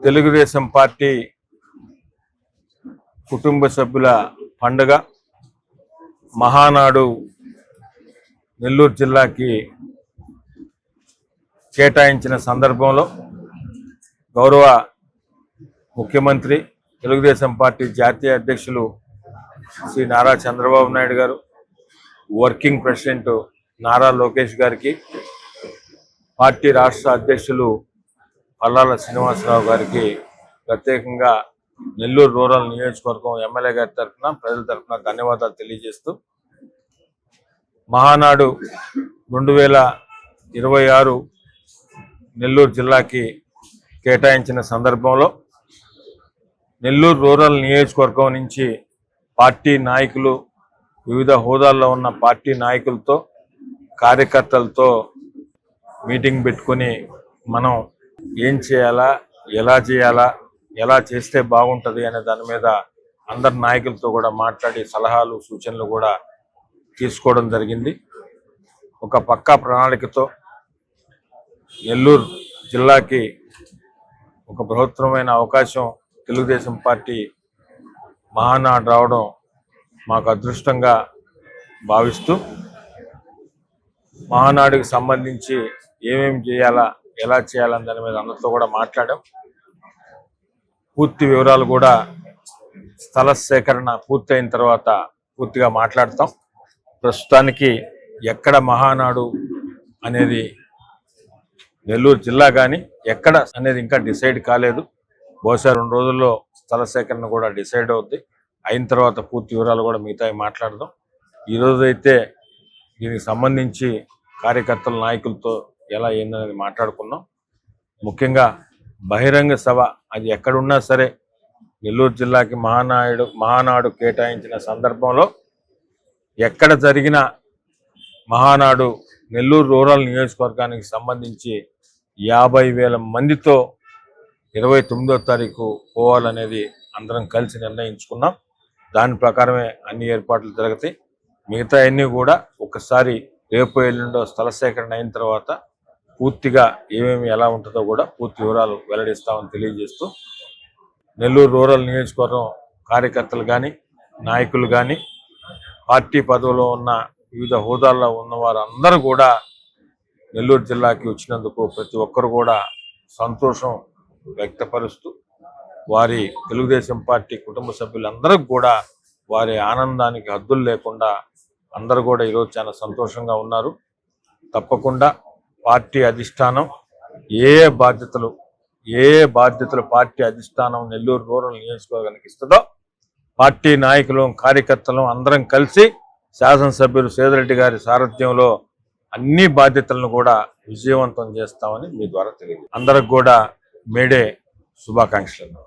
Telugu Desam party కుటుంబ సభ్యుల పండుగ మహానాడు నెల్లూరు జిల్లాకి కేటాయించిన సందర్భంలో గౌరవ ముఖ్యమంత్రి తెలుగుదేశం పార్టీ జాతీయ అధ్యక్షులు శ్రీ నారా చంద్రబాబు నాయుడు గారు, వర్కింగ్ ప్రెసిడెంట్ నారా లోకేష్ గారికి, పార్టీ రాష్ట్ర అధ్యక్షులు పల్లాల శ్రీనివాసరావు గారికి ప్రత్యేకంగా నెల్లూరు రూరల్ నియోజకవర్గం ఎమ్మెల్యే గారి తరఫున ప్రజల తరఫున ధన్యవాదాలు తెలియజేస్తూ, మహానాడు 2026 నెల్లూరు జిల్లాకి కేటాయించిన సందర్భంలో నెల్లూరు రూరల్ నియోజకవర్గం నుంచి పార్టీ నాయకులు, వివిధ హోదాల్లో ఉన్న పార్టీ నాయకులతో, కార్యకర్తలతో మీటింగ్ పెట్టుకొని మనం ఏం చేయాలా, ఎలా చేయాలా, ఎలా చేస్తే బాగుంటుంది అనే దాని మీద అందరి నాయకులతో కూడా మాట్లాడి సలహాలు సూచనలు కూడా తీసుకోవడం జరిగింది. ఒక పక్కా ప్రణాళికతో నెల్లూరు జిల్లాకి ఒక బృహత్తరమైన అవకాశం తెలుగుదేశం పార్టీ మహానాడు రావడం మాకు అదృష్టంగా భావిస్తూ, మహానాడుకి సంబంధించి ఏమేమి చేయాలా, ఎలా చేయాలని దాని మీద అందరితో కూడా మాట్లాడాం. పూర్తి వివరాలు కూడా స్థల సేకరణ పూర్తయిన తర్వాత పూర్తిగా మాట్లాడతాం. ప్రస్తుతానికి ఎక్కడ మహానాడు అనేది నెల్లూరు జిల్లా కానీ ఎక్కడ అనేది ఇంకా డిసైడ్ కాలేదు. బహుశా 2 రోజుల్లో స్థల సేకరణ కూడా డిసైడ్ అవుద్ది. అయిన తర్వాత పూర్తి వివరాలు కూడా మిగతా మాట్లాడదాం. ఈరోజైతే దీనికి సంబంధించి కార్యకర్తల నాయకులతో ఎలా ఏందనేది మాట్లాడుకున్నాం. ముఖ్యంగా బహిరంగ సభ అది ఎక్కడున్నా సరే నెల్లూరు జిల్లాకి మహానాడు కేటాయించిన సందర్భంలో ఎక్కడ జరిగిన మహానాడు నెల్లూరు రూరల్ నియోజకవర్గానికి సంబంధించి 50,000 మందితో 29వ తారీఖు పోవాలనేది అందరం కలిసి నిర్ణయించుకున్నాం. దాని ప్రకారమే అన్ని ఏర్పాట్లు జరుగుతాయి. మిగతా అన్నీ కూడా ఒకసారి రేపు ఎల్లుండో స్థల సేకరణ అయిన తర్వాత పూర్తిగా ఏమేమి ఎలా ఉంటుందో కూడా పూర్తి వివరాలు వెల్లడిస్తామని తెలియజేస్తూ, నెల్లూరు రూరల్ నియోజకవర్గం కార్యకర్తలు కానీ, నాయకులు కానీ, పార్టీ పదవిలో ఉన్న వివిధ హోదాల్లో ఉన్న వారందరూ కూడా నెల్లూరు జిల్లాకి వచ్చినందుకు ప్రతి ఒక్కరు కూడా సంతోషం వ్యక్తపరుస్తూ, వారి తెలుగుదేశం పార్టీ కుటుంబ సభ్యులందరికీ కూడా వారి ఆనందానికి హద్దులు లేకుండా అందరూ కూడా ఈరోజు చాలా సంతోషంగా ఉన్నారు. తప్పకుండా పార్టీ అధిష్టానం ఏ బాధ్యతలు పార్టీ అధిష్టానం నెల్లూరు రూరల్ నియోజకవర్గానికి ఇస్తుందో పార్టీ నాయకులు, కార్యకర్తలు అందరం కలిసి శాసనసభ్యులు సేదిరెడ్డి గారి సారథ్యంలో అన్ని బాధ్యతలను కూడా విజయవంతం చేస్తామని మీ ద్వారా తెలియదు. అందరికి కూడా మేడే శుభాకాంక్షలు.